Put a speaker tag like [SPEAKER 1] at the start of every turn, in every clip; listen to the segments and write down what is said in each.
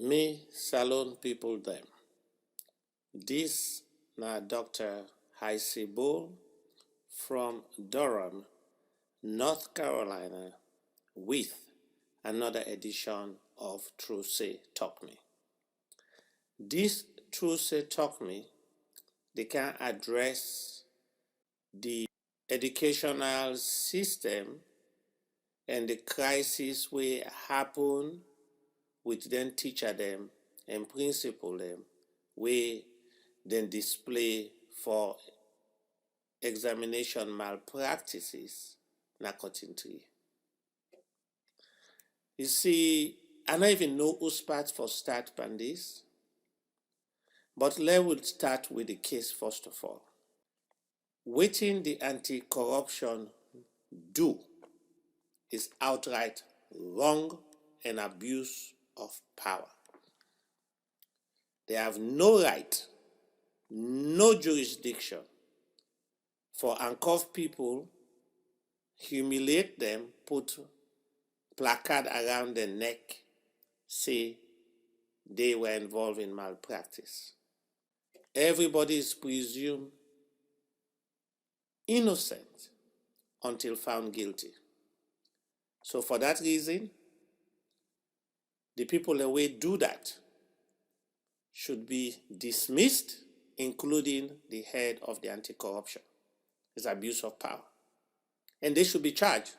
[SPEAKER 1] Me salon people them. This na Dr. Haisibo from Durham, North Carolina with another edition of True Say Talk Me. This True Say Talk Me, they can address the educational system and the crisis will happen with them teacher them and principal them we then display for examination malpractices na cutting tree. You see, I don't even know who's part for start on this, but let's start with the case first of all. Waiting the anti-corruption do is outright wrong and abuse of power. They have no right, no jurisdiction for handcuff people, humiliate them, put placard around their neck, say they were involved in malpractice. Everybody is presumed innocent until found guilty. So for that reason, the people that will do that should be dismissed, including the head of the anti-corruption. It's abuse of power. And they should be charged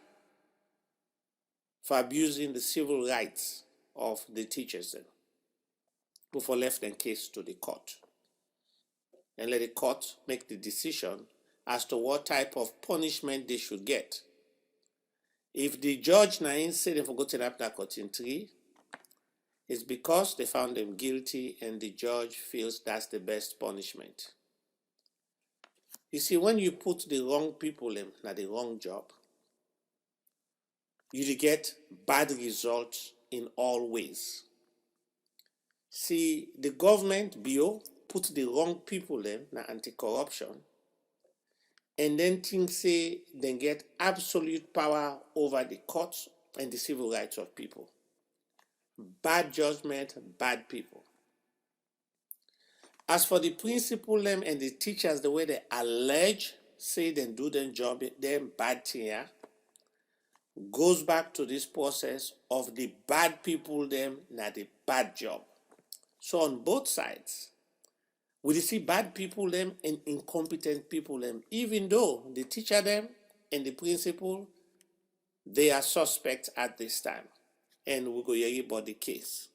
[SPEAKER 1] for abusing the civil rights of the teachers before left the case to the court. And let the court make the decision as to what type of punishment they should get. If the judge now said they forgot to have that cutting tree, it's because they found them guilty and the judge feels that's the best punishment. You see, when you put the wrong people in the wrong job, you get bad results in all ways. See, the government BO put the wrong people in anti-corruption and then think say they get absolute power over the courts and the civil rights of people. Bad judgment, bad people. As for the principal them and the teachers, the way they allege, say they do their job, them bad thing here, goes back to this process of the bad people them na the bad job. So on both sides, we see bad people them and incompetent people them, even though the teacher them and the principal, they are suspects at this time. And we'll go hear about the case.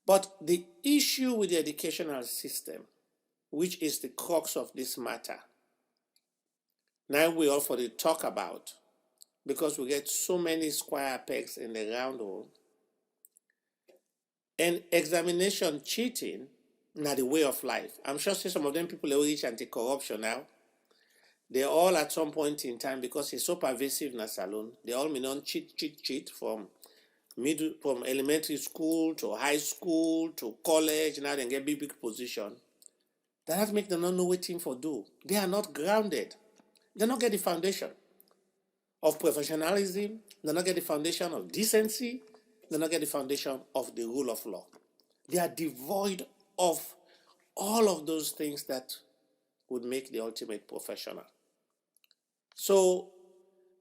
[SPEAKER 1] But the issue with the educational system, which is the crux of this matter, now we all for the talk about, because we get so many square pegs in the round hole, and examination cheating, not the way of life. I'm sure some of them people who reach anti-corruption now, they all at some point in time, because it's so pervasive in a salon, they all mean on cheat from elementary school to high school to college, now they get big position. That make them not know what thing for do. They are not grounded. They not get the foundation of professionalism. They not get the foundation of decency. They not get the foundation of the rule of law. They are devoid of all of those things that would make the ultimate professional. So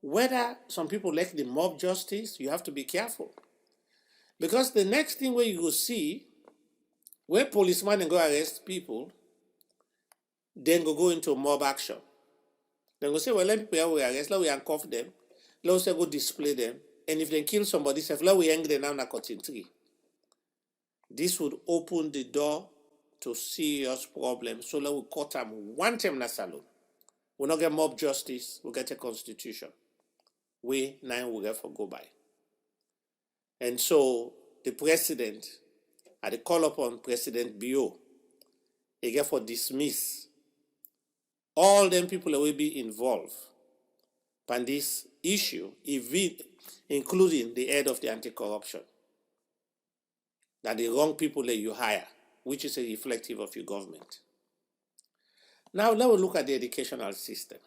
[SPEAKER 1] whether some people like the mob justice, you have to be careful. Because the next thing where you will see, where policemen go arrest people, then go into mob action. Then go say, well, let people we arrest, let we handcuff them, let us go display them, and if they kill somebody, let we hang them down a cutting tree. This would open the door to serious problems. So let we cut them one time in a salon. We'll not get mob justice, we'll get a constitution. We now will get for go by. And so the president, at the call upon President BO, he get for dismiss all them people that will be involved in this issue, including the head of the anti-corruption. That the wrong people that you hire, which is a reflective of your government. Now let us look at the educational system.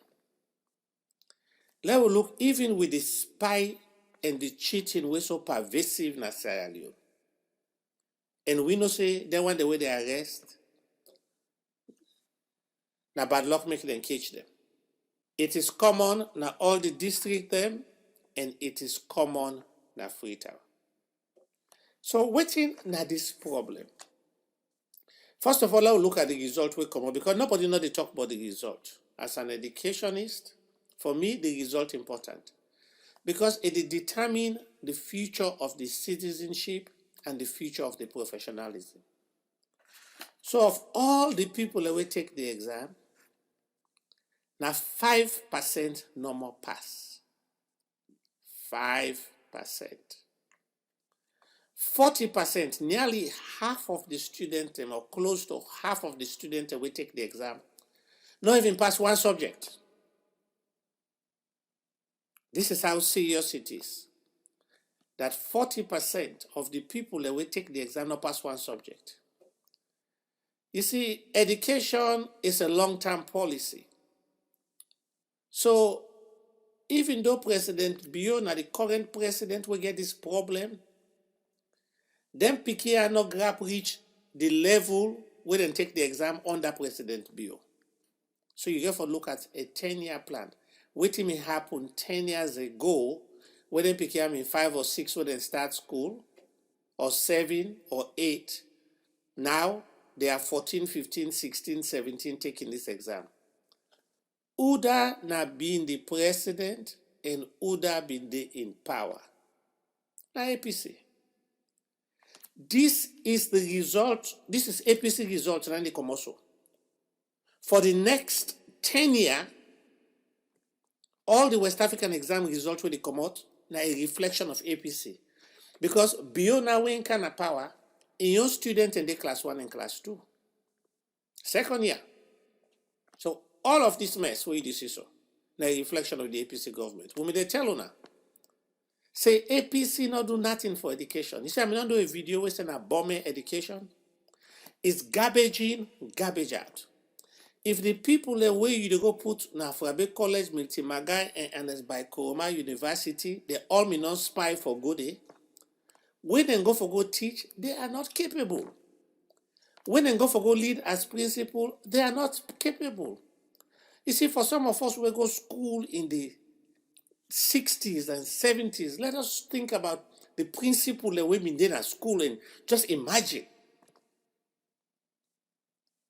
[SPEAKER 1] Let us look even with the spy and the cheating was so pervasive in Sierra Leone. And we know say they want the way they arrest. Now bad luck make them catch them. It is common now all the district them, and it is common now Freetown. So waiting now this problem. First of all, I will look at the result will come up because nobody know they talk about the result. As an educationist, for me, the result important because it determines the future of the citizenship and the future of the professionalism. So of all the people that will take the exam, now 5% normal pass. 5%. 40%, nearly half of the students or close to half of the students will take the exam, not even pass one subject. This is how serious it is. That 40% of the people that will take the exam not pass one subject. You see, education is a long-term policy. So even though President Biona, the current president, will get this problem, them picky are not grab reach the level where they take the exam under President Bio. So you have to look at a 10-year plan. What may happen 10 years ago, when they pick in 5 or 6 when they start school, or 7 or 8. Now they are 14, 15, 16, 17 taking this exam. Uda na being the president and Uda being in power. Now APC. This is the result, this is APC result in the commercial. For the next 10 years, all the West African exam results will come out now a reflection of APC. Because beyond now in kind of power, in your student in the class 1 and class 2. Second year. So all of this mess, we see so. Now a reflection of the APC government. When they tell you now, say APC not do nothing for education. You see, I'm not doing a video where saying a Bomeh education. It's garbage in, garbage out. If the people the way you go put now for a college, Multimagai and as by Koroma University, they all may not spy for good. When they go for go teach, they are not capable. When they go for go lead as principal, they are not capable. You see, for some of us who go school in the 60s and 70s, let us think about the principle that we've been doing at school and just imagine.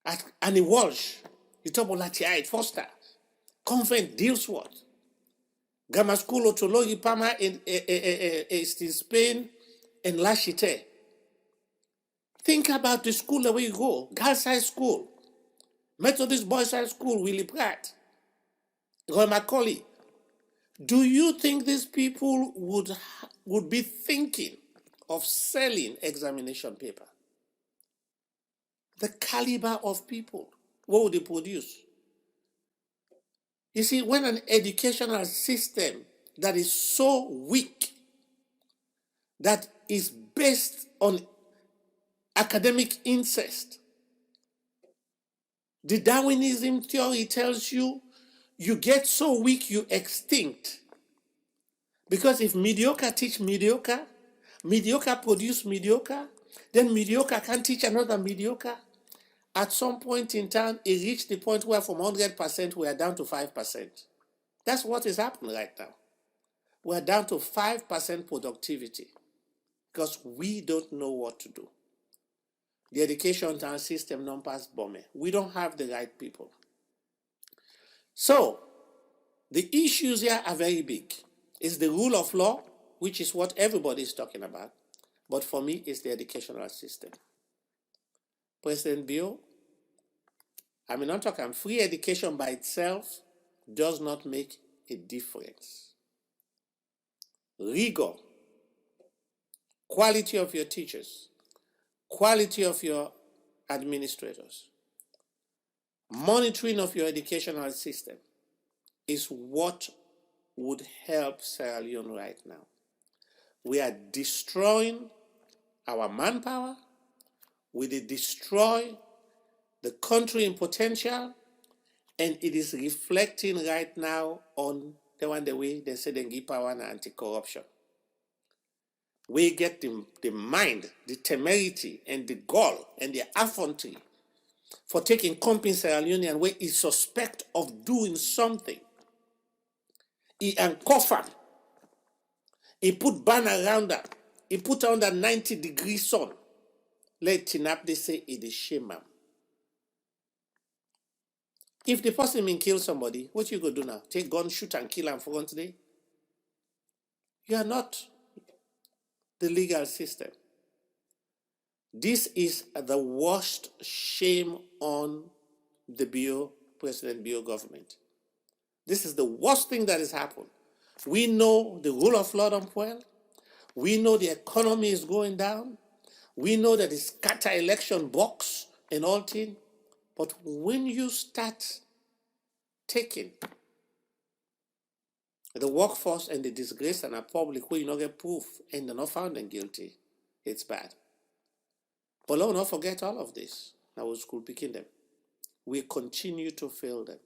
[SPEAKER 1] At Annie Walsh, you talk about Latiaid, Foster, Convent, Dealsworth, Grammar School, Otologi, Pama in Spain, and Lachite. Think about the school the way you go. Girls' High School, Methodist Boys' High School, Willie Pratt, Roy Macaulay. Do you think these people would be thinking of selling examination paper? The caliber of people, what would they produce? You see, when an educational system that is so weak, that is based on academic incest, the Darwinism theory tells you, you get so weak, you extinct. Because if mediocre teach mediocre, mediocre produce mediocre, then mediocre can teach another mediocre. At some point in time, it reached the point where from 100%, we are down to 5%. That's what is happening right now. We are down to 5% productivity because we don't know what to do. The education system non-pass Bomeh. We don't have the right people. So, the issues here are very big. It's the rule of law, which is what everybody is talking about. But for me, it's the educational system. President Bio, I mean, I'm talking free education by itself does not make a difference. Rigor, quality of your teachers, quality of your administrators, monitoring of your educational system is what would help Sierra Leone right now. We are destroying our manpower. We destroy the country in potential, and it is reflecting right now on the way they say they give power and anti-corruption. We get the mind, the temerity, and the gall, and the effrontery for taking company Sierra Leone where he suspect of doing something. He uncover her. He put ban around her. He put her under 90-degree sun. Let Tinap, they say, it is shame. If the person been kill somebody, what you go do now? Take gun, shoot and kill him for one today? You are not the legal system. This is the worst shame on the Bio, President Bio government. This is the worst thing that has happened. We know the rule of law don't well. We know the economy is going down. We know that it's scatter election box and all things. But when you start taking the workforce and the disgrace and a public where you not get proof and they're not found them guilty, it's bad. But let's not forget all of this. Now we're school picking them. We continue to fail them.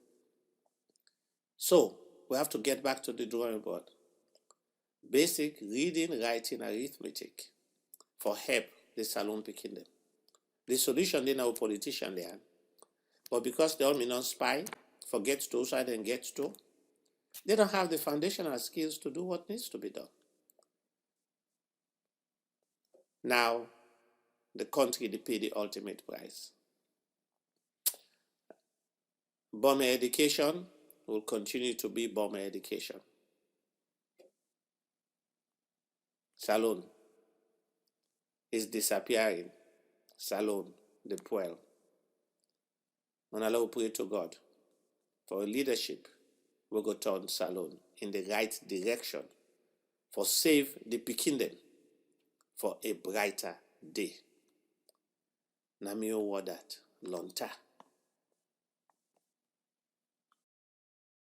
[SPEAKER 1] So we have to get back to the drawing board. Basic reading, writing, arithmetic for help the saloon picking them. The solution they now politician they are. But because they all mean non spy, forget to side and get to, they don't have the foundational skills to do what needs to be done. Now, the country they pay the ultimate price. Bomeh education will continue to be Bomeh education. Salon is disappearing. Salon, the poil. And allow pray to God for a leadership we go turn Salon in the right direction for save the Kingdom for a brighter day. Namio Wadat Lonta.